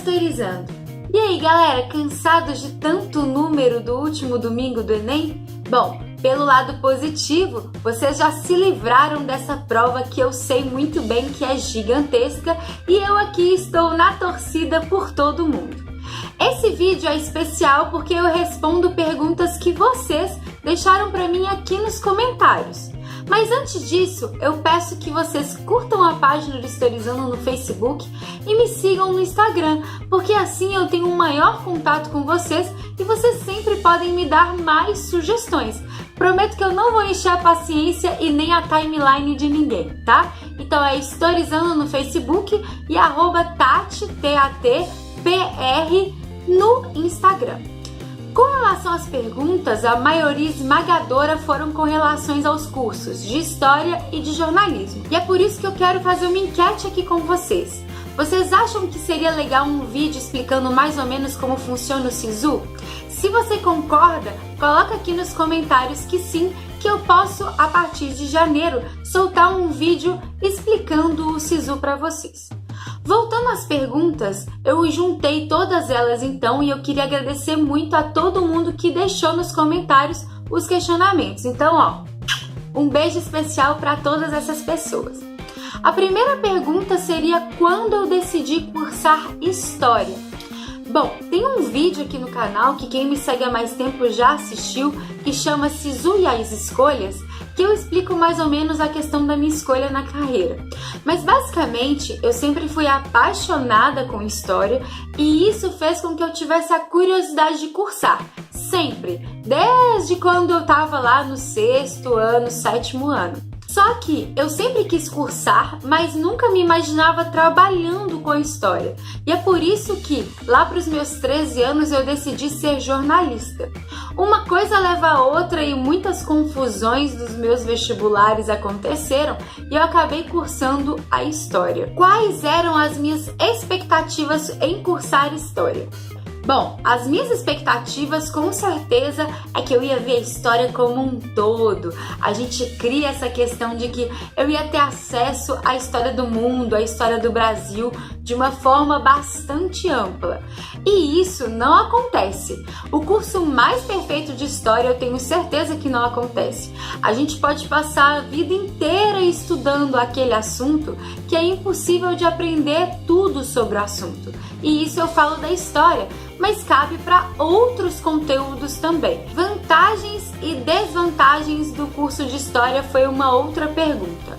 Historizando. E aí, galera, cansados de tanto número do último domingo do Enem? Bom, pelo lado positivo, vocês já se livraram dessa prova que eu sei muito bem que é gigantesca e eu aqui estou na torcida por todo mundo. Esse vídeo é especial porque eu respondo perguntas que vocês deixaram para mim aqui nos comentários. Mas antes disso, eu peço que vocês curtam a página do Historizando no Facebook e me sigam no Instagram, porque assim eu tenho um maior contato com vocês e vocês sempre podem me dar mais sugestões. Prometo que eu não vou encher a paciência e nem a timeline de ninguém, tá? Então é Historizando no Facebook e @Tati, TATPR, no Instagram. Com relação às perguntas, a maioria esmagadora foram com relações aos cursos de História e de Jornalismo. E é por isso que eu quero fazer uma enquete aqui com vocês. Vocês acham que seria legal um vídeo explicando mais ou menos como funciona o SISU? Se você concorda, coloca aqui nos comentários que sim, que eu posso, a partir de janeiro, soltar um vídeo explicando o SISU para vocês. Voltando às perguntas, eu juntei todas elas então e eu queria agradecer muito a todo mundo que deixou nos comentários os questionamentos. Então, um beijo especial para todas essas pessoas. A primeira pergunta seria quando eu decidi cursar História. Bom, tem um vídeo aqui no canal que quem me segue há mais tempo já assistiu, que chama SISU e as Escolhas, que eu explico mais ou menos a questão da minha escolha na carreira. Mas basicamente, eu sempre fui apaixonada com História e isso fez com que eu tivesse a curiosidade de cursar, sempre, desde quando eu estava lá no 6º ano, 7º ano. Só que eu sempre quis cursar, mas nunca me imaginava trabalhando com História. E é por isso que, lá para os meus 13 anos, eu decidi ser jornalista. Uma coisa leva a outra e muitas confusões dos meus vestibulares aconteceram e eu acabei cursando a História. Quais eram as minhas expectativas em cursar História? Bom, as minhas expectativas com certeza é que eu ia ver a história como um todo. A gente cria essa questão de que eu ia ter acesso à história do mundo, à história do Brasil, de uma forma bastante ampla. E isso não acontece. O curso mais perfeito de História eu tenho certeza que não acontece. A gente pode passar a vida inteira estudando aquele assunto que é impossível de aprender tudo sobre o assunto. E isso eu falo da História, mas cabe para outros conteúdos também. Vantagens e desvantagens do curso de História foi uma outra pergunta.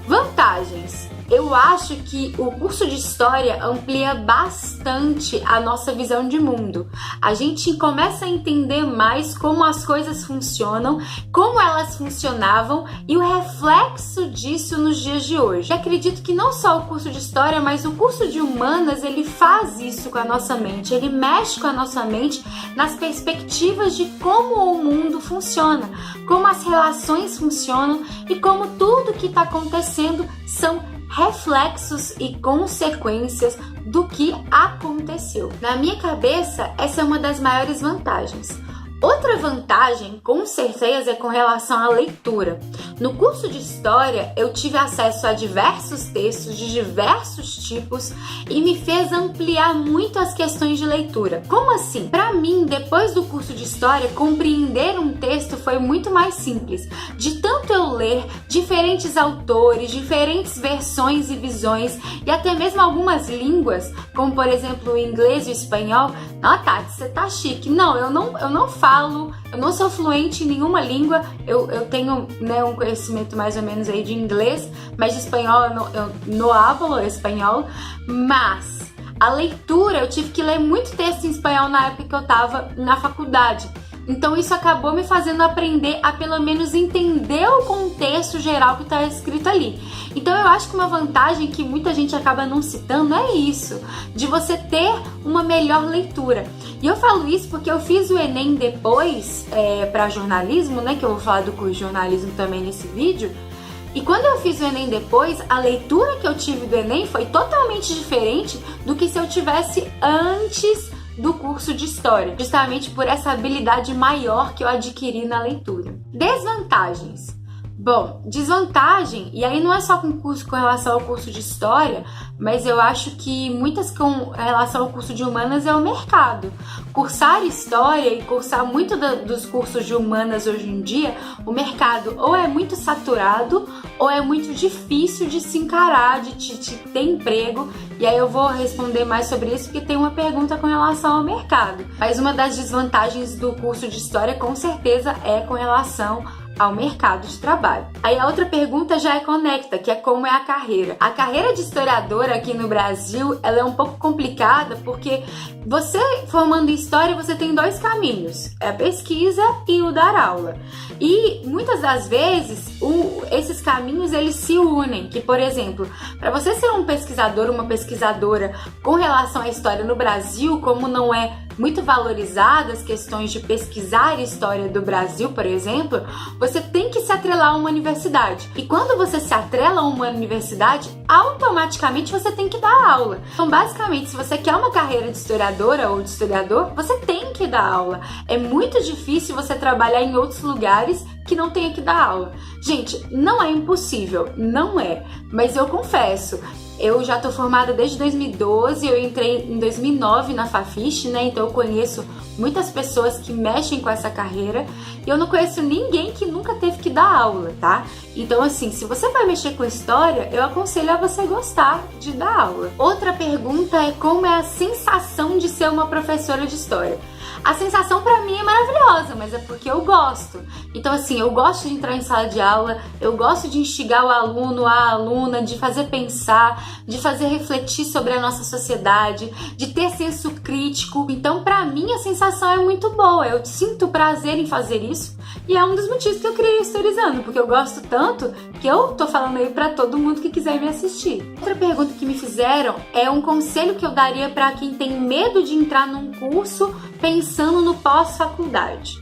Vantagens. Eu acho que o curso de História amplia bastante a nossa visão de mundo. A gente começa a entender mais como as coisas funcionam, como elas funcionavam e o reflexo disso nos dias de hoje. Eu acredito que não só o curso de História, mas o curso de Humanas, ele faz isso com a nossa mente, ele mexe com a nossa mente nas perspectivas de como o mundo funciona, como as relações funcionam e como tudo que está acontecendo são reflexos e consequências do que aconteceu. Na minha cabeça, essa é uma das maiores vantagens. Outra vantagem, com certeza, é com relação à leitura. No curso de História, eu tive acesso a diversos textos de diversos tipos e me fez ampliar muito as questões de leitura. Como assim? Para mim, depois do curso de História, compreender um texto foi muito mais simples. De tanto eu ler diferentes autores, diferentes versões e visões e até mesmo algumas línguas, como por exemplo o inglês e o espanhol. Ah, Tati, você tá chique. Não, eu não falo, eu não sou fluente em nenhuma língua, eu tenho, né, um conhecimento mais ou menos aí de inglês, mas de espanhol eu não hablo espanhol, mas a leitura, eu tive que ler muito texto em espanhol na época que eu tava na faculdade. Então isso acabou me fazendo aprender a pelo menos entender o contexto geral que está escrito ali. Então eu acho que uma vantagem que muita gente acaba não citando é isso, de você ter uma melhor leitura. E eu falo isso porque eu fiz o Enem depois para jornalismo, né, que eu vou falar do curso de jornalismo também nesse vídeo. E quando eu fiz o Enem depois, a leitura que eu tive do Enem foi totalmente diferente do que se eu tivesse antes do curso de História, justamente por essa habilidade maior que eu adquiri na leitura. Desvantagens. Bom, desvantagem, e aí não é só com relação ao curso de História, mas eu acho que muitas com relação ao curso de Humanas é o mercado. Cursar História e cursar muito dos cursos de Humanas hoje em dia, o mercado ou é muito saturado ou é muito difícil de se encarar, de ter emprego. E aí eu vou responder mais sobre isso porque tem uma pergunta com relação ao mercado. Mas uma das desvantagens do curso de História com certeza é com relação ao mercado de trabalho. Aí a outra pergunta já é conecta, que é como é a carreira. A carreira de historiadora aqui no Brasil, ela é um pouco complicada porque você formando em História, você tem dois caminhos, é a pesquisa e o dar aula. E muitas das vezes, esses caminhos eles se unem, que por exemplo, para você ser um pesquisador, uma pesquisadora com relação à história no Brasil, como não é muito valorizada as questões de pesquisar história do Brasil, por exemplo, você tem que se atrelar a uma universidade. E quando você se atrela a uma universidade, automaticamente você tem que dar aula. Então, basicamente, se você quer uma carreira de historiadora ou de historiador, você tem que dar aula. É muito difícil você trabalhar em outros lugares que não tenha que dar aula. Gente, não é impossível, não é. Mas eu confesso, eu já tô formada desde 2012, eu entrei em 2009 na Fafiche, né? Então eu conheço muitas pessoas que mexem com essa carreira e eu não conheço ninguém que nunca teve que dar aula, tá? Então assim, se você vai mexer com história, eu aconselho a você gostar de dar aula. Outra pergunta é como é a sensação de ser uma professora de história. A sensação pra mim é maravilhosa, mas é porque eu gosto. Então assim, eu gosto de entrar em sala de aula, eu gosto de instigar o aluno, a aluna, de fazer pensar, de fazer refletir sobre a nossa sociedade, de ter senso crítico. Então pra mim a sensação é muito boa, eu sinto prazer em fazer isso e é um dos motivos que eu criei Historizando, porque eu gosto tanto que eu tô falando aí pra todo mundo que quiser me assistir. Outra pergunta que me fizeram é um conselho que eu daria pra quem tem medo de entrar num curso pensando no pós-faculdade.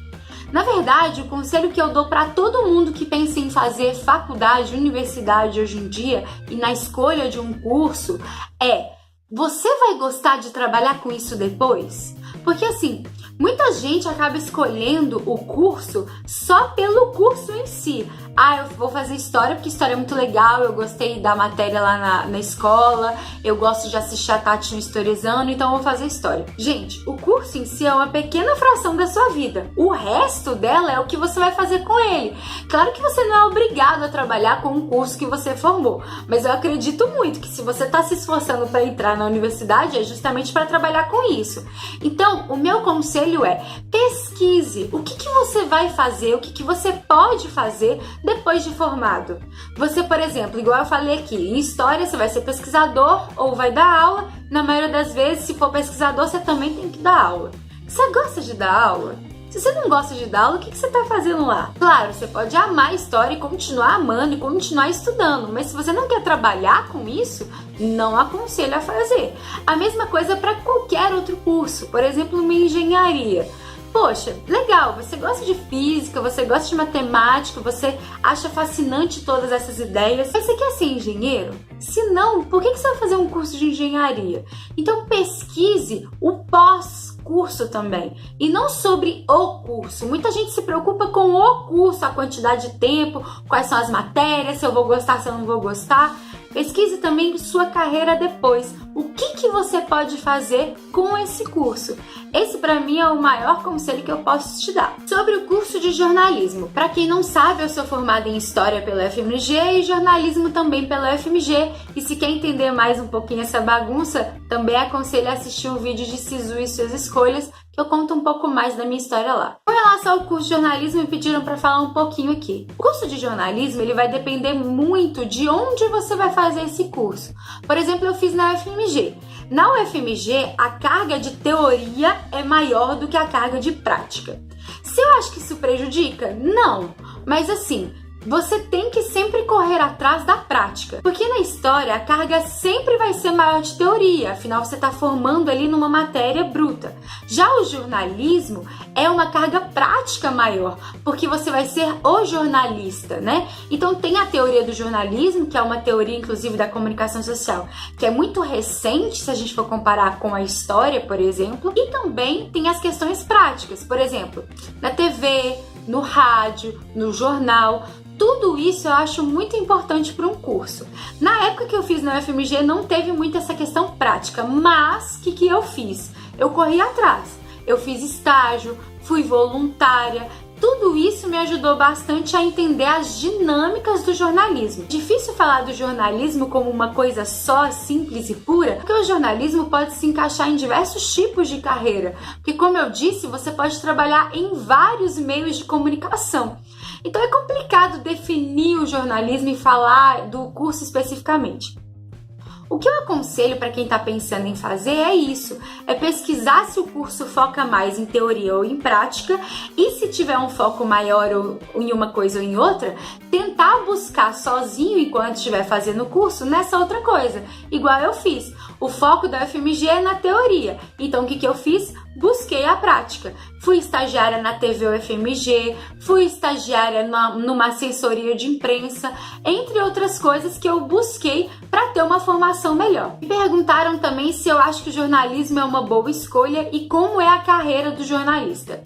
Na verdade, o conselho que eu dou para todo mundo que pensa em fazer faculdade, universidade hoje em dia e na escolha de um curso é: você vai gostar de trabalhar com isso depois? Porque assim, muita gente acaba escolhendo o curso só pelo curso em si. Ah, eu vou fazer história porque história é muito legal, eu gostei da matéria lá na escola, eu gosto de assistir a Tati no Historizando, então eu vou fazer história. Gente, o curso em si é uma pequena fração da sua vida. O resto dela é o que você vai fazer com ele. Claro que você não é obrigado a trabalhar com um curso que você formou, mas eu acredito muito que se você está se esforçando para entrar na universidade é justamente para trabalhar com isso. Então, o meu conselho é: pesquise o que você vai fazer, o que você pode fazer depois de formado. Você, por exemplo, igual eu falei aqui, em história você vai ser pesquisador ou vai dar aula. Na maioria das vezes, se for pesquisador, você também tem que dar aula. Você gosta de dar aula? Se você não gosta de dar aula, o que você está fazendo lá? Claro, você pode amar a história e continuar amando e continuar estudando, mas se você não quer trabalhar com isso, não aconselho a fazer. A mesma coisa para qualquer outro curso, por exemplo, uma engenharia. Poxa, legal, você gosta de física, você gosta de matemática, você acha fascinante todas essas ideias, mas você quer ser engenheiro? Se não, por que você vai fazer um curso de engenharia? Então pesquise o pós-curso também, e não sobre o curso. Muita gente se preocupa com o curso, a quantidade de tempo, quais são as matérias, se eu vou gostar, se eu não vou gostar. Pesquise também sua carreira depois. O que você pode fazer com esse curso? Esse para mim é o maior conselho que eu posso te dar. Sobre o curso de jornalismo. Para quem não sabe, eu sou formada em História pela UFMG e Jornalismo também pela UFMG. E se quer entender mais um pouquinho essa bagunça, também aconselho a assistir um vídeo de Sisu e suas escolhas, que eu conto um pouco mais da minha história lá. Com relação ao curso de jornalismo, me pediram para falar um pouquinho aqui. O curso de jornalismo ele vai depender muito de onde você vai fazer esse curso. Por exemplo, eu fiz na UFMG. Na UFMG, a carga de teoria é maior do que a carga de prática. Se eu acho que isso prejudica? Não. Mas assim, você tem que sempre correr atrás da prática. Porque na história, a carga sempre vai ser maior de teoria. Afinal, você está formando ali numa matéria bruta. Já o jornalismo é uma carga prática maior. Porque você vai ser o jornalista, né? Então, tem a teoria do jornalismo, que é uma teoria, inclusive, da comunicação social, que é muito recente, se a gente for comparar com a história, por exemplo. E também tem as questões práticas. Por exemplo, na TV, no rádio, no jornal. tudo isso eu acho muito importante para um curso. Na época que eu fiz na UFMG não teve muito essa questão prática, mas o que eu fiz? Eu corri atrás, eu fiz estágio, fui voluntária. Tudo isso me ajudou bastante a entender as dinâmicas do jornalismo. Difícil falar do jornalismo como uma coisa só, simples e pura, porque o jornalismo pode se encaixar em diversos tipos de carreira. Porque, como eu disse, você pode trabalhar em vários meios de comunicação. Então é complicado definir o jornalismo e falar do curso especificamente. O que eu aconselho para quem está pensando em fazer é isso, é pesquisar se o curso foca mais em teoria ou em prática e se tiver um foco maior em uma coisa ou em outra, tentar buscar sozinho enquanto estiver fazendo o curso nessa outra coisa, igual eu fiz. O foco da UFMG é na teoria, então o que eu fiz? Busquei a prática. Fui estagiária na TV UFMG, fui estagiária numa assessoria de imprensa, entre outras coisas que eu busquei para ter uma formação melhor. Me perguntaram também se eu acho que o jornalismo é uma boa escolha e como é a carreira do jornalista.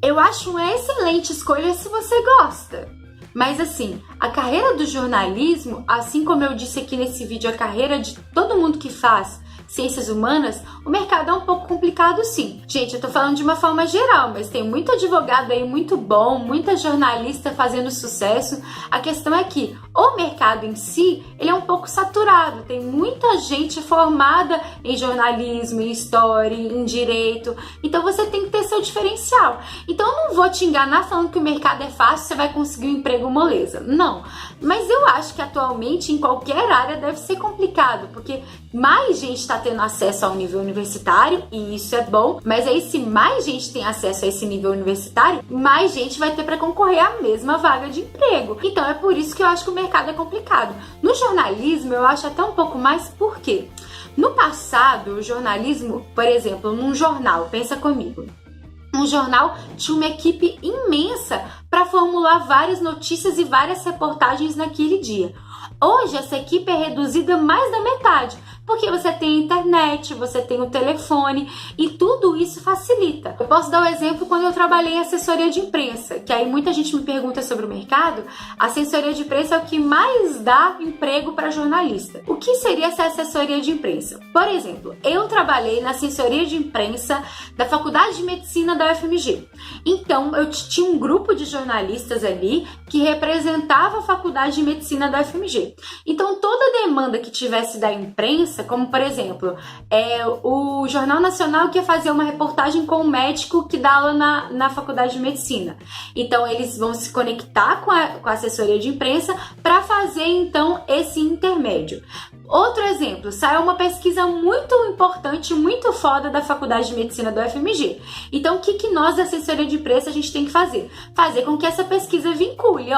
Eu acho uma excelente escolha se você gosta. Mas assim, a carreira do jornalismo, assim como eu disse aqui nesse vídeo, a carreira de todo mundo que faz ciências humanas, o mercado é um pouco complicado sim. Gente, eu tô falando de uma forma geral, mas tem muito advogado aí muito bom, muita jornalista fazendo sucesso. A questão é que o mercado em si, ele é um pouco saturado. Tem muita gente formada em jornalismo, em história, em direito. Então você tem que ter seu diferencial. Então eu não vou te enganar falando que o mercado é fácil, você vai conseguir um emprego moleza. Não. Mas eu acho que atualmente em qualquer área deve ser complicado, porque mais gente está tendo acesso ao nível universitário, e isso é bom, mas aí se mais gente tem acesso a esse nível universitário, mais gente vai ter para concorrer à mesma vaga de emprego. Então é por isso que eu acho que o mercado é complicado. No jornalismo eu acho até um pouco mais, por quê? No passado, o jornalismo, por exemplo, num jornal, pensa comigo, um jornal tinha uma equipe imensa para formular várias notícias e várias reportagens naquele dia. Hoje essa equipe é reduzida mais da metade, porque você tem a internet, você tem o telefone e tudo isso facilita. Eu posso dar um exemplo quando eu trabalhei em assessoria de imprensa, que aí muita gente me pergunta sobre o mercado. A assessoria de imprensa é o que mais dá emprego para jornalista. O que seria essa assessoria de imprensa? Por exemplo, eu trabalhei na assessoria de imprensa da Faculdade de Medicina da UFMG. Então, eu tinha um grupo de jornalistas ali que representava a Faculdade de Medicina da UFMG. Então, toda demanda que tivesse da imprensa, como por exemplo, o Jornal Nacional que ia fazer uma reportagem com um médico que dá aula na Faculdade de Medicina. Então eles vão se conectar com a assessoria de imprensa para fazer então esse intermédio. Outro exemplo, saiu uma pesquisa muito importante, muito foda da Faculdade de Medicina do UFMG. Então, o que nós da assessoria de imprensa a gente tem que fazer? Fazer com que essa pesquisa vincule,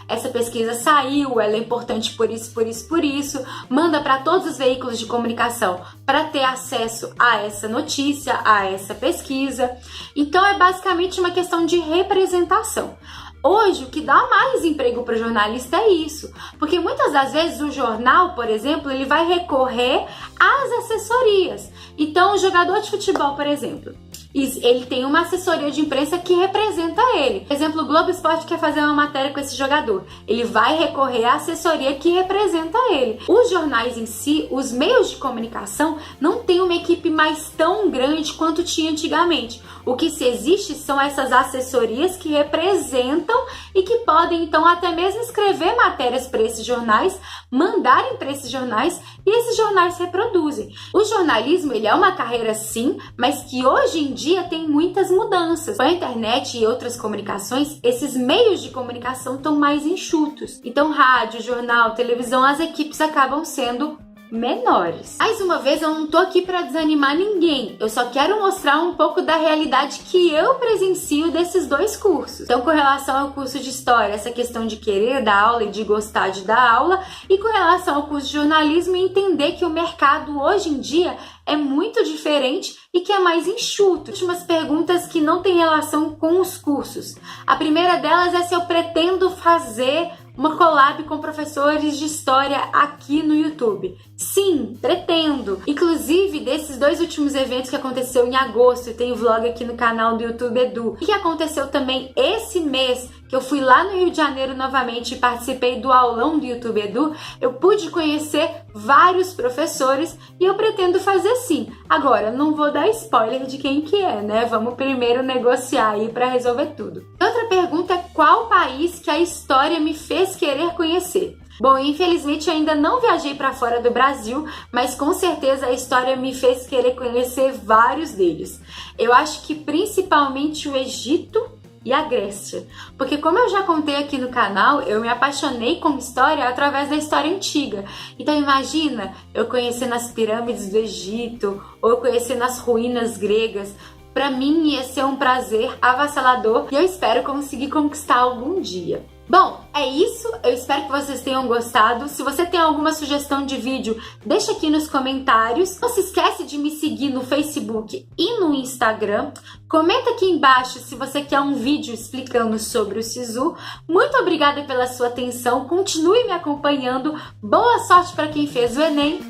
essa pesquisa saiu, ela é importante por isso, por isso, por isso, manda para todos os veículos de comunicação para ter acesso a essa notícia, a essa pesquisa. Então, é basicamente uma questão de representação. Hoje, o que dá mais emprego para o jornalista é isso, porque muitas das vezes o jornal, por exemplo, ele vai recorrer às assessorias. Então, o jogador de futebol, por exemplo, ele tem uma assessoria de imprensa que representa ele. Por exemplo, o Globo Esporte quer fazer uma matéria com esse jogador. Ele vai recorrer à assessoria que representa ele. Os jornais em si, os meios de comunicação, não tem uma equipe mais tão grande quanto tinha antigamente. O que se existe são essas assessorias que representam e que podem, então, até mesmo escrever matérias para esses jornais, mandarem para esses jornais e esses jornais reproduzem. O jornalismo, ele é uma carreira sim, mas que hoje em dia tem muitas mudanças. Com a internet e outras comunicações, esses meios de comunicação estão mais enxutos. Então, rádio, jornal, televisão, as equipes acabam sendo menores. Mais uma vez, eu não tô aqui para desanimar ninguém, eu só quero mostrar um pouco da realidade que eu presencio desses dois cursos. Então, com relação ao curso de História, essa questão de querer dar aula e de gostar de dar aula, e com relação ao curso de Jornalismo, entender que o mercado hoje em dia é muito diferente e que é mais enxuto. Últimas perguntas que não têm relação com os cursos. A primeira delas é se eu pretendo fazer uma collab com professores de história aqui no YouTube. Sim, pretendo. Inclusive, desses dois últimos eventos que aconteceu em agosto, e tem o vlog aqui no canal do YouTube Edu, e que aconteceu também esse mês, que eu fui lá no Rio de Janeiro novamente e participei do aulão do YouTube Edu, eu pude conhecer vários professores e eu pretendo fazer sim. Agora, não vou dar spoiler de quem que é, né? Vamos primeiro negociar aí para resolver tudo. Outra pergunta é qual país que a história me fez querer conhecer? Bom, infelizmente eu ainda não viajei para fora do Brasil, mas com certeza a história me fez querer conhecer vários deles. Eu acho que principalmente o Egito e a Grécia, porque como eu já contei aqui no canal, eu me apaixonei com história através da história antiga. Então imagina eu conhecendo as pirâmides do Egito ou conhecendo as ruínas gregas. Para mim ia ser um prazer avassalador e eu espero conseguir conquistar algum dia. Bom, é isso, eu espero que vocês tenham gostado. Se você tem alguma sugestão de vídeo, deixa aqui nos comentários. Não se esquece de me seguir no Facebook e no Instagram. Comenta aqui embaixo se você quer um vídeo explicando sobre o Sisu. Muito obrigada pela sua atenção, continue me acompanhando. Boa sorte para quem fez o Enem.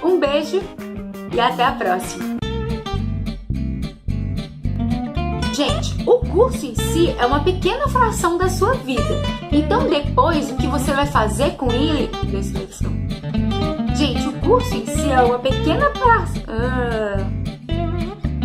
Um beijo e até a próxima. Gente, o curso em si é uma pequena fração da sua vida. Então depois, o que você vai fazer com ele... Gente, o curso em si é uma pequena fração...